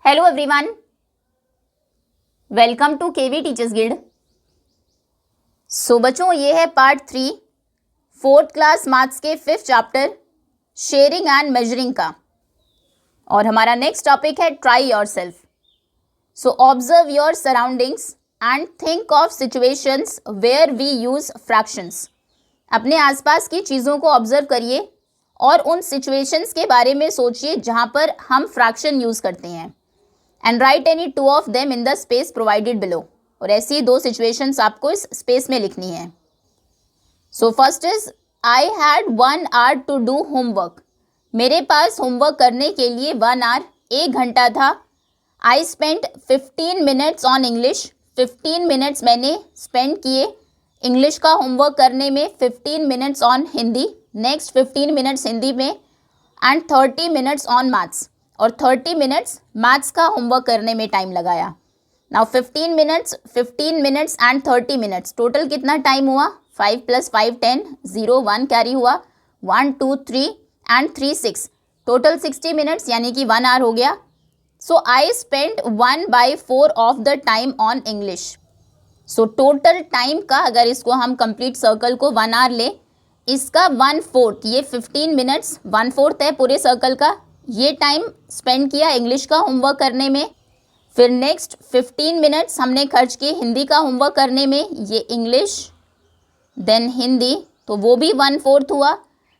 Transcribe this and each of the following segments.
Hello everyone, welcome to KV teachers guild. So बच्चों, ये है पार्ट 3 4th क्लास मैथ्स के 5th chapter sharing and measuring का। और हमारा नेक्स्ट टॉपिक है try yourself. So observe your surroundings and think of situations where we use fractions. अपने आसपास की चीज़ों को ऑब्जर्व करिए और उन सिचुएशंस के बारे में सोचिए जहाँ पर हम फ्रैक्शन यूज़ करते हैं। And right any 2 of them in the space provided below. और ऐसी 2 सिचुएशंस आपको इस स्पेस में लिखनी है। So first is I had 1 hour to do homework. मेरे पास होमवर्क करने के लिए 1 hour 1 घंटा था। I spend 15 minutes on English. 15 minutes मैंने स्पेंड किए इंग्लिश का होमवर्क करने में। 15 minutes on Hindi, next 15 minutes Hindi में एंड 30 minutes ऑन मैथ्स। और 30 minutes मैथ्स का होमवर्क करने में टाइम लगाया। Now 15 minutes and 30 minutes total कितना टाइम हुआ? 5 + 5 10, 0 1 कैरी हुआ, 1 2 3 एंड 3 6, टोटल 60 minutes यानी कि 1 hour हो गया। So I spend 1/4 of the time on English. So total time का अगर इसको हम कंप्लीट सर्कल को 1 hour ले, इसका 1/4, ये 15 minutes 1/4 है पूरे सर्कल का, ये टाइम स्पेंड किया इंग्लिश का होमवर्क करने में। फिर नेक्स्ट 15 minutes हमने खर्च किए हिंदी का होमवर्क करने में, ये इंग्लिश देन हिंदी, तो वो भी 1/4 हुआ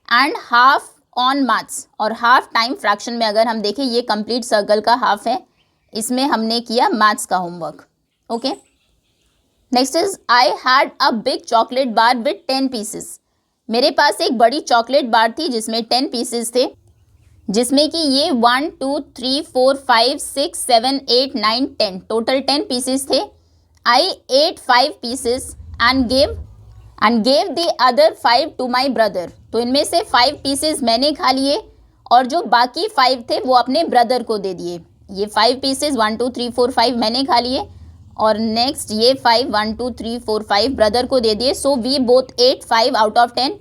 एंड हाफ ऑन मैथ्स। और हाफ टाइम फ्रैक्शन में अगर हम देखें, ये कंप्लीट सर्कल का हाफ है, इसमें हमने किया मैथ्स का homework. Okay, next is I had a big chocolate bar with 10 pieces। मेरे पास एक बड़ी चॉकलेट बार थी जिसमें 10 pieces थे, जिसमें कि ये 1 2 3 4 5 6 7 8 9 10 टोटल 10 pieces थे। I ate 5 pieces and gave the other 5 to my brother. तो इनमें से 5 pieces मैंने खा लिए और जो बाकी 5 थे वो अपने ब्रदर को दे दिए। ये 5 pieces 1 2 3 4 5 मैंने खा लिए और नेक्स्ट ये 5 1 2 3 4 5 ब्रदर को दे दिए। So we both ate 5 out of 10।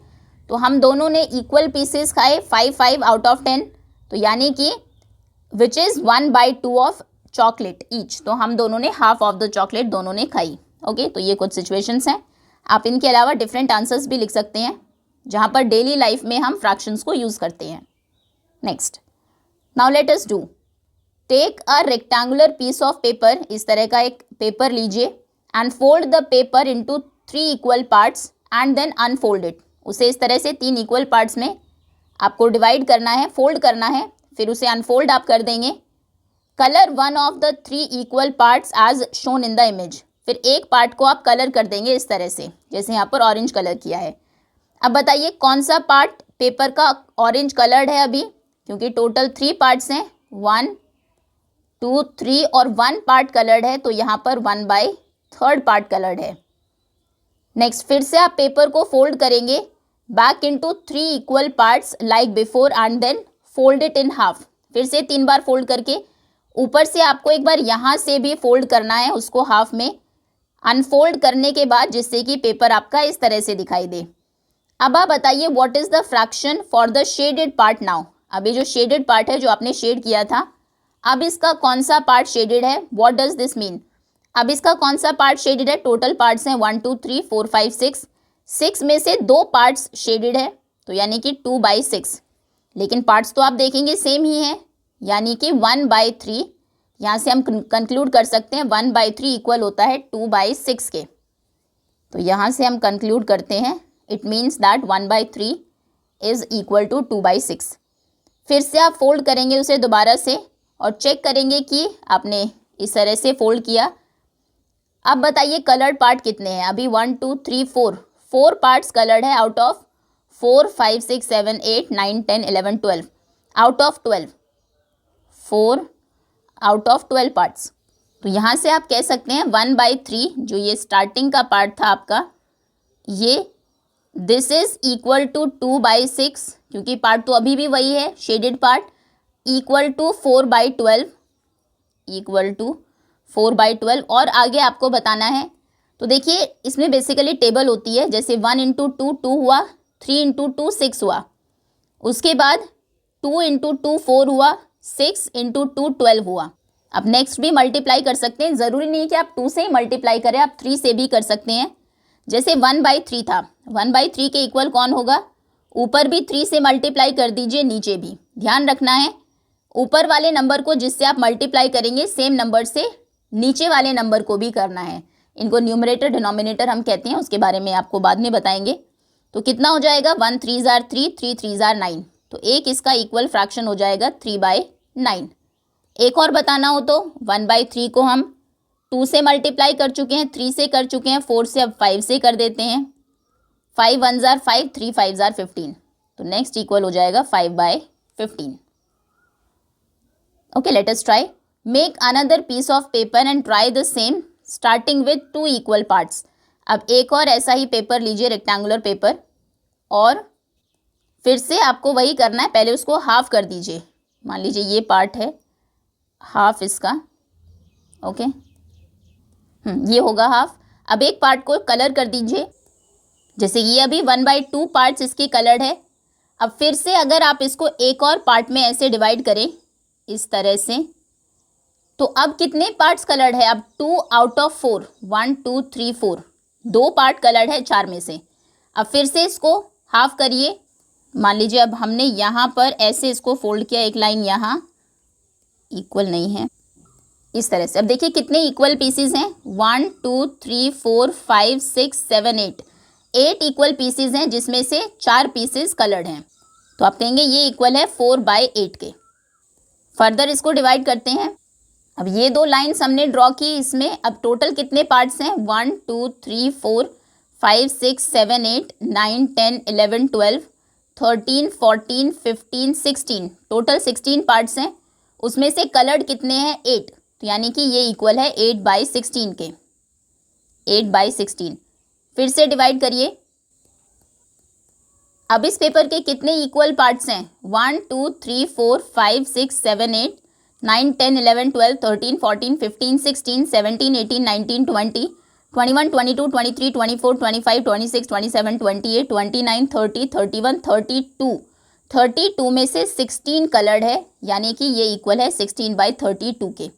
तो हम दोनों ने इक्वल पीसेस खाए 5 5 आउट ऑफ 10। तो यानी कि which is 1/2 of chocolate each. तो हम दोनों ने हाफ ऑफ द चॉकलेट दोनों ने खाई। ओके, तो ये कुछ सिचुएशंस हैं। आप इनके अलावा डिफरेंट आंसर्स भी लिख सकते हैं जहाँ पर डेली लाइफ में हम फ्रैक्शंस को यूज़ करते हैं। Next, now let us do. Take a rectangular piece of paper. इस तरह का एक पेपर लीजिए and fold the paper into 3 equal parts and then unfold it. उसे इस तरह से 3 इक्वल पार्ट्स में आपको डिवाइड करना है, फोल्ड करना है, फिर उसे अनफोल्ड आप कर देंगे। Colour 1 of the 3 equal parts as shown in the image. फिर एक पार्ट को आप कलर कर देंगे इस तरह से, जैसे यहाँ पर ऑरेंज कलर किया है। अब बताइए कौन सा पार्ट पेपर का ऑरेंज कलर्ड है अभी, क्योंकि टोटल 3 पार्ट्स हैं, 1 2 3 और 1 पार्ट कलर्ड है, तो यहाँ पर 1/3 पार्ट कलर्ड है। नेक्स्ट, फिर से आप पेपर को फोल्ड करेंगे back into 3 equal parts like before and then fold it in half. फिर से 3 बार फोल्ड करके ऊपर से आपको एक बार यहाँ से भी फोल्ड करना है उसको हाफ में, अनफोल्ड करने के बाद, जिससे कि पेपर आपका इस तरह से दिखाई दे। अब आप बताइए what is the fraction for the shaded part now. अभी जो शेडेड पार्ट है, जो आपने शेड किया था, अब इसका कौन सा पार्ट शेडेड है? What does this mean? अब इसका कौन सा पार्ट शेडेड है? टोटल पार्ट्स हैं 1 2 3 4 5 6, 6 में से 2 पार्ट्स शेडेड है, तो यानी कि 2/6। लेकिन पार्ट्स तो आप देखेंगे सेम ही हैं, यानी कि 1/3। यहाँ से हम कंक्लूड कर सकते हैं 1/3 इक्वल होता है 2/6 के। तो यहाँ से हम कंक्लूड करते हैं it means that 1/3 is equal to 2/6। फिर से आप फोल्ड करेंगे उसे दोबारा से और चेक करेंगे कि आपने इस तरह से फोल्ड किया। अब बताइए कलर्ड पार्ट कितने हैं? अभी 1 2 3 4 पार्ट्स कलर्ड है out of 4 5 6 7 8 9 10 11 12 out of 12, 4 out of 12 parts. तो यहाँ से आप कह सकते हैं 1/3 जो ये स्टार्टिंग का पार्ट था आपका, ये दिस इज इक्वल टू 2/6, क्योंकि पार्ट तो अभी भी वही है shaded part, equal to 4/12, equal to 4/12। और आगे आपको बताना है, तो देखिए इसमें बेसिकली टेबल होती है, जैसे 1 × 2 2 हुआ, 3 × 2 6 हुआ, उसके बाद 2 × 2 4 हुआ, 6 × 2 12 हुआ। अब नेक्स्ट भी मल्टीप्लाई कर सकते हैं, ज़रूरी नहीं है कि आप 2 से ही मल्टीप्लाई करें, आप 3 से भी कर सकते हैं। जैसे 1/3 था, 1/3 के इक्वल कौन होगा, ऊपर भी 3 से मल्टीप्लाई कर दीजिए, नीचे भी। ध्यान रखना है ऊपर वाले नंबर को जिससे आप मल्टीप्लाई करेंगे सेम नंबर से नीचे वाले नंबर को भी करना है। इनको न्यूमरेटर डिनोमिनेटर हम कहते हैं, उसके बारे में आपको बाद में बताएंगे। तो कितना हो जाएगा, 1 3 जार 3, 3 3 जार 9, तो एक इसका इक्वल फ्रैक्शन हो जाएगा 3/9। एक और बताना हो तो 1/3 को हम 2 से मल्टीप्लाई कर चुके हैं, 3 से कर चुके हैं, 4 से अब 5 से कर देते हैं। 5 1 जार 5, 3 5 जार 15, तो नेक्स्ट इक्वल हो जाएगा 5/15। Okay, let us try. Make another piece of paper and try the same starting with 2 equal parts. अब एक और ऐसा ही पेपर लीजिए, रेक्टेंगुलर पेपर, और फिर से आपको वही करना है, पहले उसको हाफ कर दीजिए। मान लीजिए ये पार्ट है, हाफ इसका, ओके, ये होगा हाफ। अब एक पार्ट को कलर कर दीजिए, जैसे ये अभी 1/2 पार्ट्स इसके कलर्ड है। अब फिर से अगर आप इसको एक और पार्ट में ऐसे डिवाइड करें इस तरह से, तो अब कितने पार्ट्स कलर्ड है, अब 2 आउट ऑफ 4, 1 2 3 4, 2 पार्ट कलर्ड है 4 में से। अब फिर से इसको हाफ करिए। मान लीजिए अब हमने यहाँ पर ऐसे इसको फोल्ड किया, एक लाइन यहाँ इक्वल नहीं है, इस तरह से। अब देखिए कितने इक्वल पीसीज हैं, 1 2 3 4 5 6 7 8, 8 इक्वल पीसीज हैं, जिसमें से 4 पीसेज कलर्ड हैं। तो आप कहेंगे ये इक्वल है 4/8 के। फर्दर इसको डिवाइड करते हैं। अब ये 2 लाइन्स हमने ड्रॉ की, इसमें अब टोटल कितने पार्ट्स हैं, 1 2 3 4 5 6 7 8 9 10 11 12 13 14 15 16, टोटल 16 पार्ट्स हैं। उसमें से कलर्ड कितने हैं, 8, तो यानी कि ये इक्वल है 8/16 के, 8/16। फिर से डिवाइड करिए। अब इस पेपर के कितने इक्वल पार्ट्स हैं, 1 2 3 4 5 6 7 8 9 10 11 12 13 14 15 16 17 18 19 20 21 22 23 24 25 26 27 28 29 30 31 32, 32 में से 16 कलर्ड है, यानी कि ये इक्वल है 16/32 के।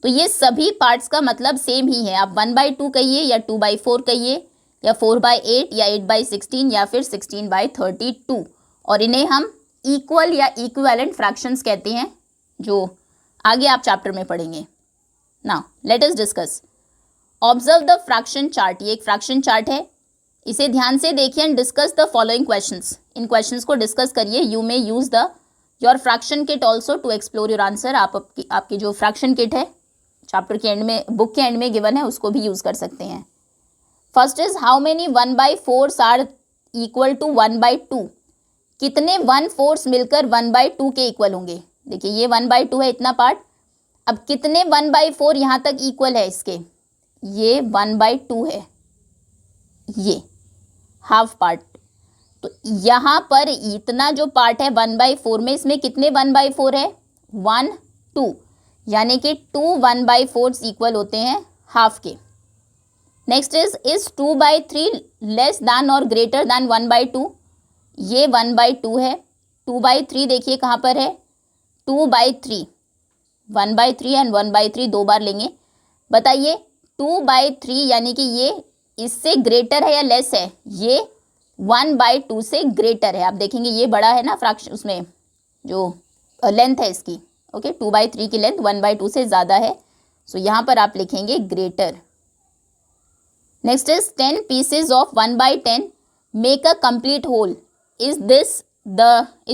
तो ये सभी पार्ट्स का मतलब सेम ही है, आप 1/2 कहिए या 2/4 कहिए या 4/8 या 8/16 या फिर 16/32, और इन्हें हम इक्वल या इक्विवेलेंट फ्रैक्शंस कहते हैं, जो आगे आप चैप्टर में पढ़ेंगे। Now let us discuss. Observe the fraction chart, ये एक फ्रैक्शन चार्ट है, इसे ध्यान से देखिए and discuss the following questions. इन क्वेश्चंस को डिस्कस करिए। You may use the your fraction kit also to explore your answer. आपकी जो फ्रैक्शन किट है चैप्टर के एंड में, बुक के एंड में गिवन है, उसको भी यूज कर सकते हैं। First is how many 1/4 are equal to 1/2, कितने 1/4 मिलकर 1/2 के इक्वल होंगे। देखिए ये 1/2 है इतना पार्ट, अब कितने 1/4 यहाँ तक इक्वल है इसके, ये 1/2 है, ये हाफ पार्ट। तो यहाँ पर इतना जो पार्ट है 1/4 में, इसमें कितने 1/4 है, 1 2, यानी कि 2 1/4 इक्वल होते हैं हाफ के। नेक्स्ट इज 2/3 लेस दैन और ग्रेटर दैन 1/2, ये 1/2 है। 2/3 देखिए कहाँ पर है, 2/3, 1/3 एंड 1/3 दो बार लेंगे। बताइए 2/3 यानी कि ये इससे ग्रेटर है या लेस है, ये 1/2 से ग्रेटर है। आप देखेंगे ये बड़ा है ना फ्रैक्शन, उसमें जो लेंथ है इसकी, ओके, 2/3 की लेंथ 1/2 से ज़्यादा है, सो यहाँ पर आप लिखेंगे greater. Next is 10 pieces of 1/10 make a complete whole, is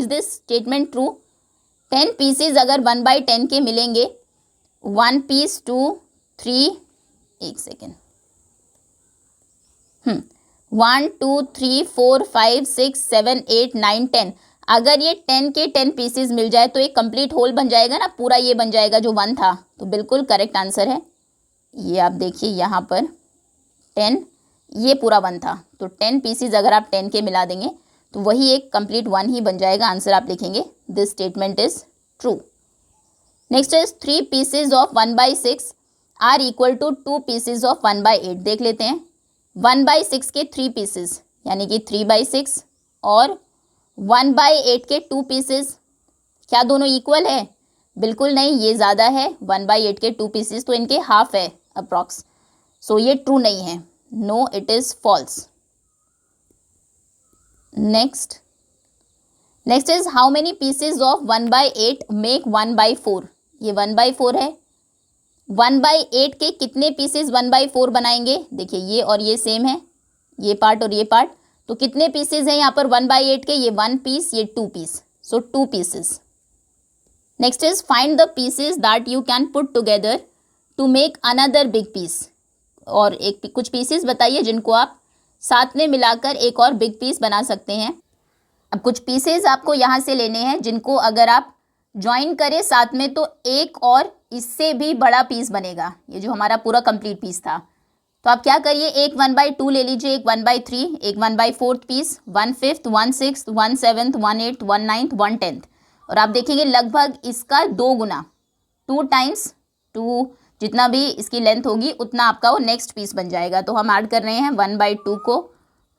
this statement true. 10 pieces अगर 1/10 के मिलेंगे, 1 पीस 2 3, एक सेकेंड, 1 2 3 4 5 6 7 8 9 10, अगर ये 10 के 10 पीसेज मिल जाए तो एक कंप्लीट होल बन जाएगा ना, पूरा ये बन जाएगा जो 1 था। तो बिल्कुल करेक्ट आंसर है ये। आप देखिए यहाँ पर 10, ये पूरा 1 था, तो 10 पीसेज अगर आप 10 के मिला देंगे तो वही एक कंप्लीट 1 ही बन जाएगा। आंसर आप लिखेंगे this statement is true. Next is 3 pieces of 1/6 are equal to 2 pieces of 1/8। देख लेते हैं 1/6 के 3 पीसेज यानी कि 3/6 और 1/8 के 2 पीसेज, क्या दोनों इक्वल है। बिल्कुल नहीं, ये ज़्यादा है, 1/8 के 2 पीसेस, तो इनके हाफ है अप्रॉक्स, सो ये ट्रू नहीं है, no it is false. Next is how many pieces of 1/8 make 1/4। ये 1/4 है, 1/8 के कितने पीसेस 1/4 बनाएंगे? देखिए ये और ये सेम है, ये पार्ट और ये पार्ट, तो कितने पीसेस हैं यहाँ पर 1/8 के? ये 1 पीस, ये 2 piece, so 2 pieces. Next is find the pieces that you can put together to make another big piece. और कुछ पीसेस बताइए जिनको आप साथ में मिलाकर एक और बिग पीस बना सकते हैं। अब कुछ पीसेस आपको यहाँ से लेने हैं जिनको अगर आप ज्वाइन करें साथ में तो एक और इससे भी बड़ा पीस बनेगा, ये जो हमारा पूरा कंप्लीट पीस था। तो आप क्या करिए, एक 1/2 ले लीजिए, एक 1/3, एक 1/4 पीस, 1/5, 1/6, 1/7, 1/8, 1/9, 1/10, और आप देखेंगे लगभग इसका 2 गुना, 2 टाइम्स 2, जितना भी इसकी लेंथ होगी उतना आपका वो नेक्स्ट पीस बन जाएगा। तो हम ऐड कर रहे हैं 1/2 को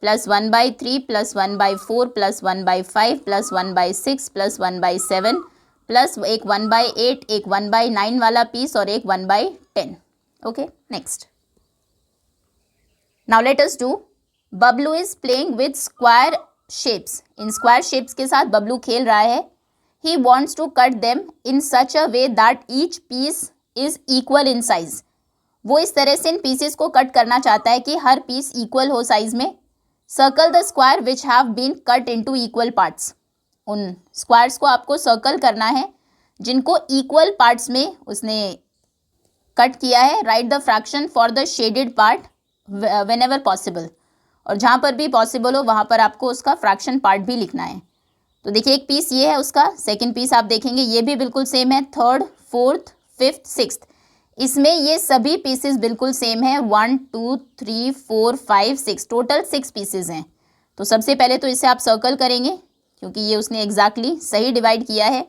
plus 1/3 plus 1/4 plus 1/5 plus 1/6 plus 1/7 plus एक 1/8, एक 1/9 वाला पीस और एक 1/10। Okay, next now let us do, Bablu is playing with square shapes. इन स्क्वायर शेप्स के साथ बबलू खेल रहा है। He wants to cut them in such a way that each piece is equal in size. वो इस तरह से इन पीसेस को कट करना चाहता है कि हर पीस इक्वल हो साइज में। Circle the square which have been cut into equal parts. उन स्क्वायर्स को आपको सर्कल करना है जिनको इक्वल पार्ट्स में उसने कट किया है। Right the fraction for the shaded part when ever possible, और जहाँ पर भी पॉसिबल हो वहाँ पर आपको उसका फ्रैक्शन पार्ट भी लिखना है। तो देखिए एक पीस ये है उसका, सेकंड पीस आप देखेंगे ये भी बिल्कुल सेम है, थर्ड, फोर्थ, फिफ्थ, सिक्स्थ, इसमें ये सभी पीसेस बिल्कुल सेम है, 1 2 3 4 5 6, टोटल 6 पीसेस हैं। तो सबसे पहले तो इसे आप सर्कल करेंगे क्योंकि ये उसने एग्जैक्टली सही डिवाइड किया है,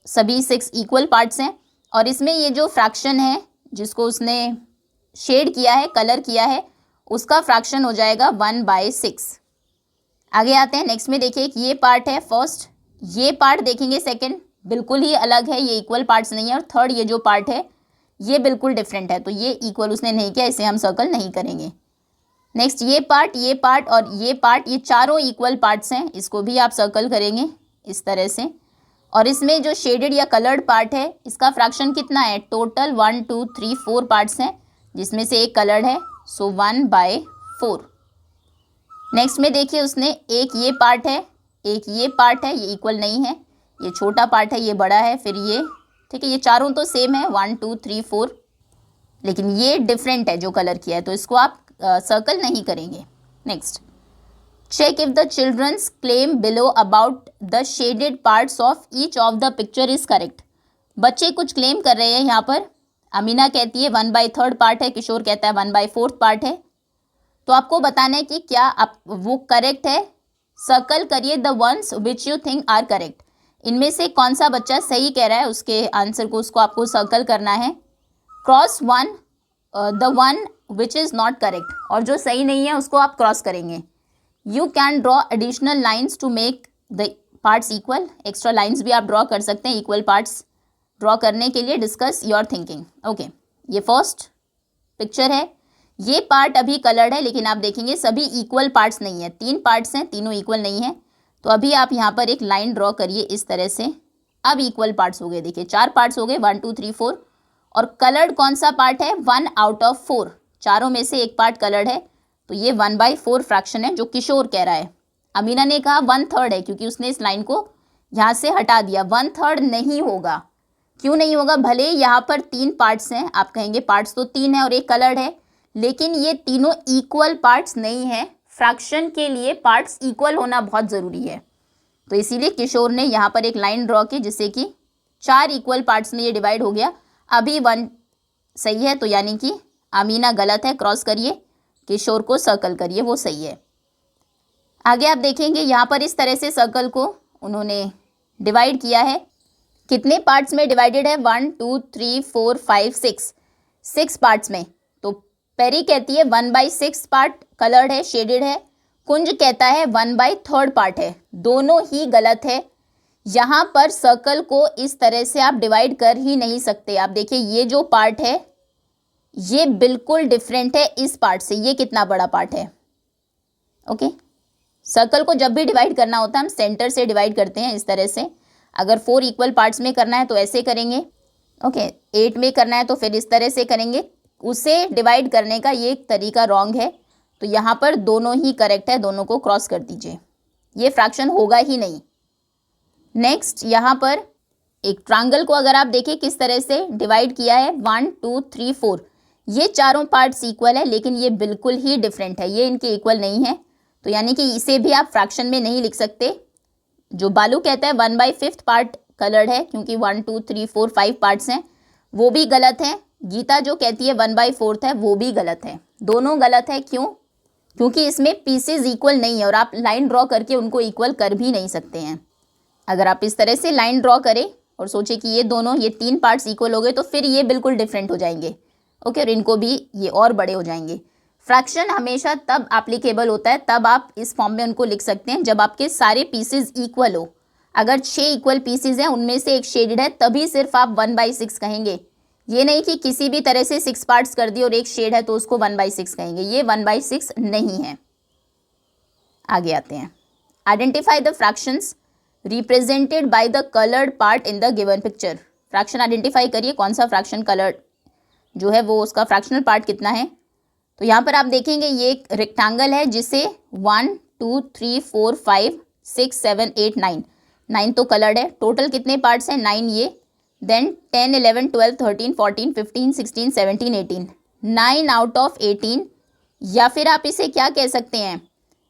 सभी 6 इक्वल पार्ट्स हैं। और इसमें ये जो फ्रैक्शन है जिसको उसने शेड किया है, कलर किया है, उसका फ्रैक्शन हो जाएगा 1/6। आगे आते हैं नेक्स्ट में, देखिए ये पार्ट है फर्स्ट, ये पार्ट देखेंगे सेकंड बिल्कुल ही अलग है, ये इक्वल पार्ट्स नहीं है। और थर्ड ये जो पार्ट है ये बिल्कुल डिफरेंट है, तो ये इक्वल उसने नहीं किया, इसे हम सर्कल नहीं करेंगे। नेक्स्ट ये पार्ट और ये पार्ट, ये चारों इक्वल पार्ट्स हैं, इसको भी आप सर्कल करेंगे इस तरह से। और इसमें जो शेडेड या कलर्ड पार्ट है इसका फ्रैक्शन कितना है? टोटल 1 2 3 4 पार्ट्स हैं जिसमें से एक कलर्ड है, सो 1/4। नेक्स्ट में देखिए उसने एक ये पार्ट है, एक ये पार्ट है, ये इक्वल नहीं है, ये छोटा पार्ट है, ये बड़ा है, फिर ये, ठीक है, ये चारों तो सेम है 1 2 3 4, लेकिन ये डिफरेंट है जो कलर किया है, तो इसको आप सर्कल नहीं करेंगे। Next, check if the childrens claim below about the shaded parts of each of the picture is correct. बच्चे कुछ क्लेम कर रहे हैं यहाँ पर। अमीना कहती है 1/3 पार्ट है, किशोर कहता है 1/4 पार्ट है। तो आपको बताना है कि क्या आप वो करेक्ट है। सर्कल करिए the ones which you think are correct. इनमें से कौन सा बच्चा सही कह रहा है उसके आंसर को, उसको आपको सर्कल करना है। Cross the one which is not correct, और जो सही नहीं है उसको आप क्रॉस करेंगे। You can draw additional lines to make the parts equal. Extra lines भी आप ड्रॉ कर सकते हैं इक्वल पार्ट्स ड्रॉ करने के लिए। Discuss your thinking. ओके, ये फर्स्ट पिक्चर है, ये पार्ट अभी कलर्ड है, लेकिन आप देखेंगे सभी इक्वल पार्ट्स नहीं है, 3 पार्ट्स हैं, तीनों इक्वल नहीं है। तो अभी आप यहाँ पर एक लाइन ड्रॉ करिए इस तरह से। अब इक्वल पार्ट्स हो गए, देखिए 4 पार्ट्स हो गए, 1 2 3 4। और कलर्ड कौन सा पार्ट है? 1 आउट ऑफ 4, चारों में से एक पार्ट कलर्ड है, तो ये 1/4 फ्रैक्शन है जो किशोर कह रहा है। अमीना ने कहा 1/3 है क्योंकि उसने इस लाइन को यहाँ से हटा दिया। 1/3 नहीं होगा। क्यों नहीं होगा? भले यहाँ पर 3 पार्ट्स हैं, आप कहेंगे पार्ट्स तो 3 है और एक कलर्ड है, लेकिन ये तीनों इक्वल पार्ट्स नहीं है। फ्रैक्शन के लिए पार्ट्स इक्वल होना बहुत ज़रूरी है। तो इसीलिए किशोर ने यहाँ पर एक लाइन ड्रॉ की जिससे कि 4 इक्वल पार्ट्स में ये डिवाइड हो गया। अभी 1 सही है, तो यानी कि अमीना गलत है, क्रॉस करिए, किशोर को सर्कल करिए, वो सही है। आगे आप देखेंगे यहाँ पर इस तरह से सर्कल को उन्होंने डिवाइड किया है। कितने पार्ट्स में डिवाइडेड है? 1 2 3 4 5 6 पार्ट्स में। तो पेरी कहती है 1/6 पार्ट कलर्ड है, शेडेड है। कुंज कहता है 1/3 पार्ट है। दोनों ही गलत है। यहाँ पर सर्कल को इस तरह से आप डिवाइड कर ही नहीं सकते। आप देखिए ये जो पार्ट है ये बिल्कुल डिफरेंट है इस पार्ट से, ये कितना बड़ा पार्ट है। ओके, सर्कल को जब भी डिवाइड करना होता है हम सेंटर से डिवाइड करते हैं इस तरह से। अगर 4 इक्वल पार्ट्स में करना है तो ऐसे करेंगे। ओके, 8 में करना है तो फिर इस तरह से करेंगे। उसे डिवाइड करने का ये तरीका रॉन्ग है, तो यहाँ पर दोनों ही करेक्ट है, दोनों को क्रॉस कर दीजिए, ये फ्रैक्शन होगा ही नहीं। नेक्स्ट, यहाँ पर एक ट्रायंगल को अगर आप देखें किस तरह से डिवाइड किया है, 1 2 3 4, ये चारों पार्ट्स इक्वल है लेकिन ये बिल्कुल ही डिफरेंट है, ये इनके इक्वल नहीं है, तो यानी कि इसे भी आप फ्रैक्शन में नहीं लिख सकते। जो बालू कहता है 1/5 पार्ट कलर्ड है, क्योंकि 1 2 3 4 5 पार्ट्स हैं, वो भी गलत है। गीता जो कहती है 1/4 है, वो भी गलत है। दोनों गलत है, क्यों? क्योंकि इसमें पीसेज इक्वल नहीं है और आप लाइन ड्रॉ करके उनको इक्वल कर भी नहीं सकते हैं। अगर आप इस तरह से लाइन ड्रॉ करें और सोचे कि ये दोनों, ये 3 पार्ट्स इक्वल हो गए, तो फिर ये बिल्कुल डिफरेंट हो जाएंगे। ओके, और इनको भी ये और बड़े हो जाएंगे। फ्रैक्शन हमेशा तब एप्लीकेबल होता है, तब आप इस फॉर्म में उनको लिख सकते हैं जब आपके सारे पीसेज इक्वल हो। अगर 6 इक्वल पीसेज हैं, उनमें से एक शेडेड है, तभी सिर्फ आप 1/6 कहेंगे। ये नहीं कि किसी भी तरह से 6 पार्ट्स कर दिए और एक शेड है तो उसको 1/6 कहेंगे, ये 1/6 नहीं है। आगे आते हैं। Identify the fractions represented by the coloured part in the given picture. Fraction identify करिए, कौन सा फ्रैक्शन कलर्ड जो है वो उसका फ्रैक्शनल पार्ट कितना है। तो यहाँ पर आप देखेंगे ये एक रेक्टेंगल है जिसे 1 2 3 4 5 6 7 8 9 तो कलर्ड है। टोटल कितने पार्ट्स हैं? 9 ये। Then 10 11 12 13 14 15 16 17 18, 9 out of 18। या फिर आप इसे क्या कह सकते हैं,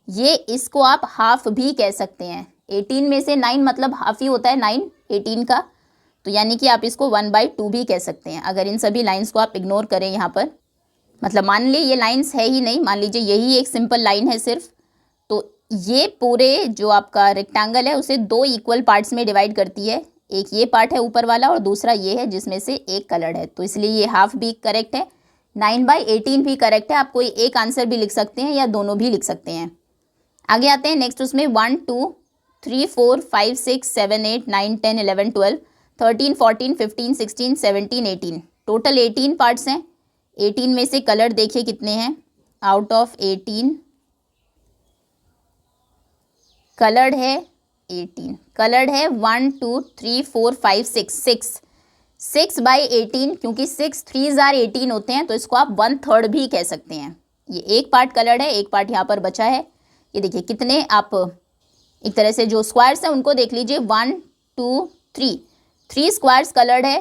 ये इसको आप हाफ भी कह सकते हैं। 18 में से 9 मतलब हाफ ही होता है 9 18 का, तो यानी कि आप इसको 1/2 भी कह सकते हैं। अगर इन सभी लाइंस को आप इग्नोर करें यहाँ पर, मतलब मान ली ये लाइंस है ही नहीं, मान लीजिए यही एक सिंपल लाइन है सिर्फ, तो ये पूरे जो आपका रेक्टेंगल है उसे 2 इक्वल पार्ट्स में डिवाइड करती है। एक ये पार्ट है ऊपर वाला और दूसरा ये है जिसमें से एक कलर्ड है, तो इसलिए ये हाफ भी करेक्ट है, 9/18 भी करेक्ट है। आप कोई एक आंसर भी लिख सकते हैं या दोनों भी लिख सकते हैं। आगे आते हैं नेक्स्ट, उसमें 1 2 3 4 5 6 7 8 9 10 11 12 13 14 15 16 17 18, टोटल 18 पार्ट्स हैं। 18 में से कलर देखिए कितने हैं, आउट ऑफ 18 कलर्ड है 18, कलर्ड है 1 2 3 4 5 6 6/18, क्योंकि 6 3s are 18 होते हैं, तो इसको आप 1/3 भी कह सकते हैं। ये एक पार्ट कलर्ड है, एक पार्ट यहाँ पर बचा है। ये देखिए कितने, आप एक तरह से जो स्क्वायर्स हैं उनको देख लीजिए, 1 2 3 स्क्वायर्स कलर्ड है,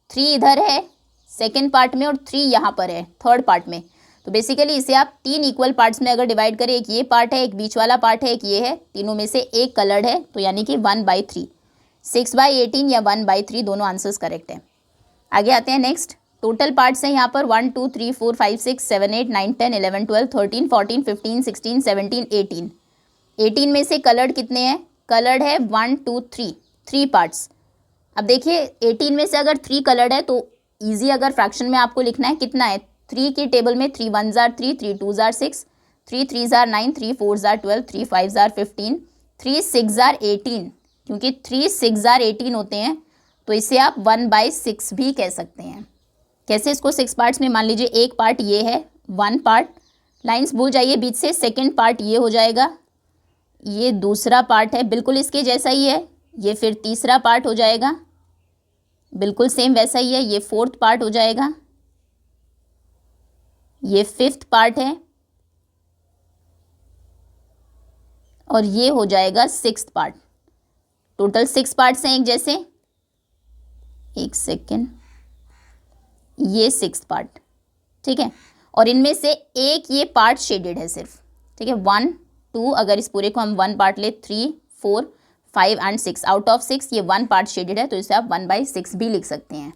3 इधर है सेकेंड पार्ट में और 3 यहाँ पर है थर्ड पार्ट में। तो बेसिकली इसे आप 3 इक्वल पार्ट्स में अगर डिवाइड करें, एक ये पार्ट है, एक बीच वाला पार्ट है, एक ये है, तीनों में से एक कलर्ड है, तो यानी कि 1/3, 6/18 या 1/3 दोनों आंसर्स करेक्ट हैं। आगे आते हैं नेक्स्ट, टोटल पार्ट्स हैं यहाँ पर 1 2 3 4 5 6 7 8 9 10 11 12 13 14 15 16 17 18, 18 में से कलर्ड कितने हैं? कलर्ड है 1 2 3 पार्ट्स। अब देखिए 18 में से अगर 3 कलर्ड है तो ईजी, अगर फ्रैक्शन में आपको लिखना है कितना है, 3 की टेबल में 3 1s are 3 3 2s are 6 3 3s are 9 3 4s are 12 3 5s are 15 3 6s are 18, क्योंकि 3 6s are 18 होते हैं, तो इसे आप 1/6 भी कह सकते हैं। कैसे इसको 6 पार्ट्स में, मान लीजिए एक पार्ट ये है, 1 पार्ट, लाइंस भूल जाइए बीच से, सेकेंड पार्ट ये हो जाएगा, ये दूसरा पार्ट है बिल्कुल इसके जैसा ही है, ये फिर तीसरा पार्ट हो जाएगा बिल्कुल सेम वैसा ही है, ये 4th पार्ट हो जाएगा, ये 5th पार्ट है और ये हो जाएगा 6th पार्ट। टोटल 6 पार्ट्स हैं एक जैसे, एक सेकेंड, ये 6th पार्ट, ठीक है, और इनमें से एक ये पार्ट शेडेड है सिर्फ, ठीक है, 1 2, अगर इस पूरे को हम 1 पार्ट ले, 3 4 5 एंड 6, आउट ऑफ 6 ये 1 पार्ट शेडेड है, तो इसे आप 1/6 भी लिख सकते हैं।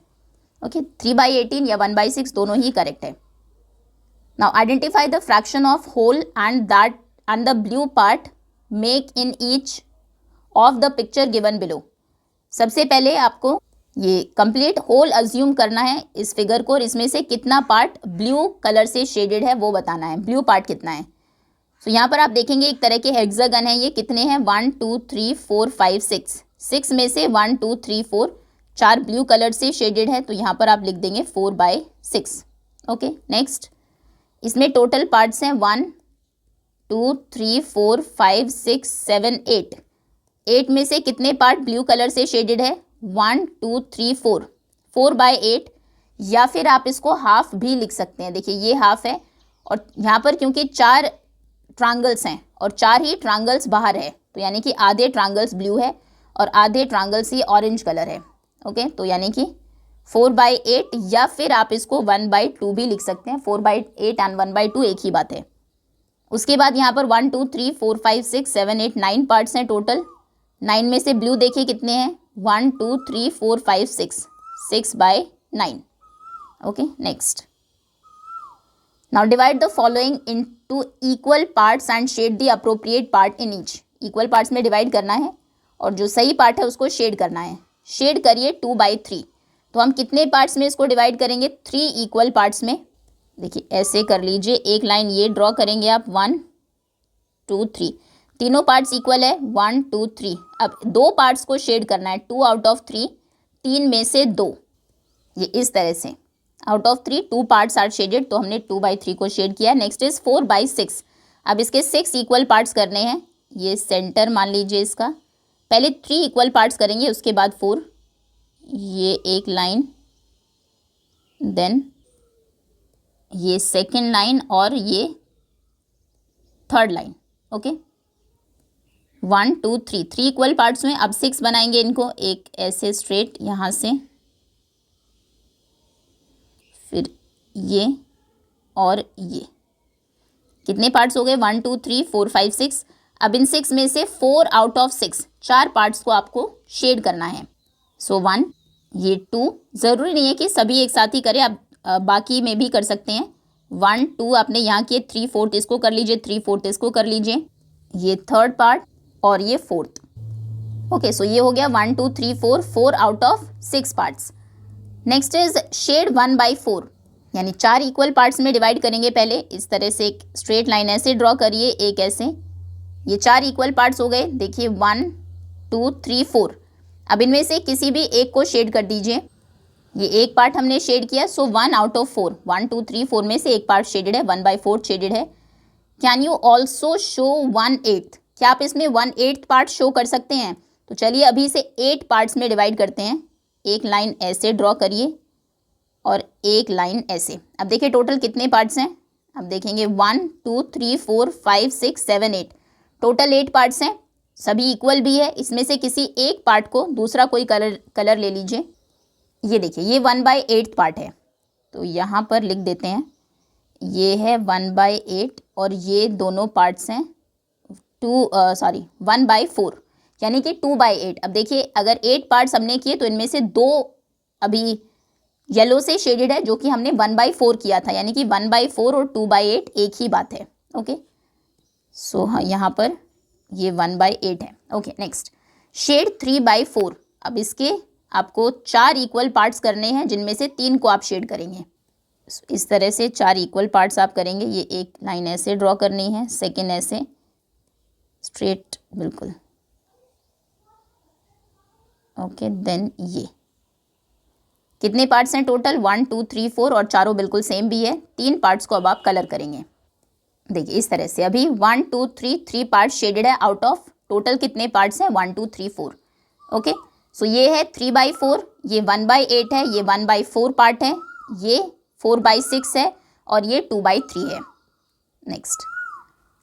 ओके, 3/18 या 1/6 दोनों ही करेक्ट है। Now identify the fraction of whole and the blue part make in each of the picture given below. सबसे पहले आपको ये कंप्लीट होल अज्यूम करना है इस फिगर को, और इसमें से कितना पार्ट ब्लू कलर से शेडेड है वो बताना है, ब्लू पार्ट कितना है। तो यहाँ पर आप देखेंगे एक तरह के हेक्सागन है, ये कितने हैं, 1 2 3 4 5 6 6 में से 1 2 3 4 4 ब्लू कलर से शेडेड है, तो यहाँ पर आप लिख देंगे 4/6। ओके, नेक्स्ट, इसमें टोटल पार्ट्स हैं 1 2 3 4 5 6 7 8। 8 में से कितने पार्ट ब्लू कलर से शेडेड है? 1 2 3 4, 4/8। या फिर आप इसको हाफ भी लिख सकते हैं। देखिए ये हाफ है, और यहाँ पर क्योंकि 4 ट्रायंगल्स हैं और 4 ही ट्रायंगल्स बाहर है, तो यानी कि आधे ट्रायंगल्स ब्लू है और आधे ट्रायंगल्स ही ऑरेंज कलर है। ओके, तो यानी कि 4/8, या फिर आप इसको 1/2 भी लिख सकते हैं। 4/8 एंड 1/2 एक ही बात है। उसके बाद यहाँ पर 1 2 3 4 5 6 7 8 9 पार्ट्स हैं टोटल। 9 में से ब्लू देखिए कितने हैं? 1 2 3 4 5 6, 6/9। Okay, next, now divide the following into equal parts and shade the appropriate part in each. Equal parts में डिवाइड करना है और जो सही पार्ट है उसको शेड करना है। शेड करिए 2/3। तो हम कितने पार्ट्स में इसको डिवाइड करेंगे? 3 इक्वल पार्ट्स में। देखिए ऐसे कर लीजिए, एक लाइन ये ड्रॉ करेंगे आप, 1 2 3, तीनों पार्ट्स इक्वल है, 1 2 3। अब 2 पार्ट्स को शेड करना है, 2 आउट ऑफ 3, 3 में से 2, ये इस तरह से। Out of 3 2 parts are shaded, तो हमने 2/3 को शेड किया। Next is 4/6। अब इसके 6 इक्वल पार्ट्स करने हैं। ये सेंटर मान लीजिए इसका, पहले 3 इक्वल पार्ट्स करेंगे, उसके बाद 4, ये एक लाइन, देन ये सेकेंड लाइन और ये third line. Okay, 1 2 3, 3 equal parts में अब 6 बनाएंगे इनको, एक ऐसे स्ट्रेट यहाँ से, फिर ये और ये। कितने पार्ट्स हो गए? 1 2 3 4 5 6। अब इन 6 में से 4 आउट ऑफ 6, 4 पार्ट्स को आपको शेड करना है। सो 1, ये 2, ज़रूरी नहीं है कि सभी एक साथ ही करें, आप बाकी में भी कर सकते हैं। 1 2 आपने यहाँ किए, 3/4 इसको कर लीजिए, 3/4 इसको कर लीजिए, ये थर्ड पार्ट और ये फोर्थ। ओके, सो ये हो गया 1 2 3 4, 4 out of 6 parts. Next is shade 1/4, यानी 4 इक्वल पार्ट्स में डिवाइड करेंगे। पहले इस तरह से एक स्ट्रेट लाइन ऐसे ड्रॉ करिए, एक ऐसे, ये 4 इक्वल पार्ट्स हो गए। देखिए 1 2 3 4। अब इनमें से किसी भी एक को शेड कर दीजिए। ये एक पार्ट हमने शेड किया, सो 1 आउट ऑफ 4, 1 2 3 4 में से एक पार्ट शेडेड है, 1/4 शेडेड है। Can you also show 1/8? क्या आप इसमें 1/8 पार्ट शो कर सकते हैं? तो चलिए अभी इसे 8 पार्ट्स में डिवाइड करते हैं। एक लाइन ऐसे ड्रॉ करिए और एक लाइन ऐसे। अब देखिए टोटल कितने पार्ट्स हैं? अब देखेंगे 1 2 3 4 5 6 7 8, टोटल 8 पार्ट्स हैं, सभी इक्वल भी है। इसमें से किसी एक पार्ट को दूसरा कोई कलर ले लीजिए। ये देखिए ये 1/8 पार्ट है, तो यहाँ पर लिख देते हैं, ये है 1/8 और ये दोनों पार्ट्स हैं 1/4, यानी कि 2/8। अब देखिए अगर 8 पार्ट्स हमने किए तो इनमें से 2 अभी येलो से शेडेड है, जो कि हमने 1/4 किया था, यानी कि 1/4 और 2/8 एक ही बात है। ओके, सो हाँ यहाँ पर ये 1/8 है। Okay, next shade 3/4। अब इसके आपको 4 इक्वल पार्ट्स करने हैं, जिनमें से 3 को आप शेड करेंगे। इस तरह से 4 इक्वल पार्ट्स आप करेंगे। ये एक लाइन ऐसे ड्रॉ करनी है, सेकेंड ऐसे स्ट्रेट बिल्कुल। ओके, देन ये कितने पार्ट्स हैं टोटल? 1 2 3 4 और चारों बिल्कुल सेम भी है। 3 पार्ट्स को अब आप कलर करेंगे। देखिए इस तरह से अभी 1 2 3, 3 पार्ट्स शेडेड है आउट ऑफ टोटल कितने पार्ट्स हैं? 1 2 3 4। ओके, सो ये है 3/4, ये 1/8 है, ये 1/4 पार्ट है, ये 4/6 है और ये 2/3 है। Next,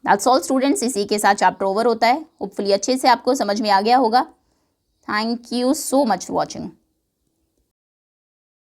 that's all students. इसी के साथ चैप्टर ओवर होता है। होपफुली अच्छे से आपको समझ में आ गया होगा। Thank you so much for watching.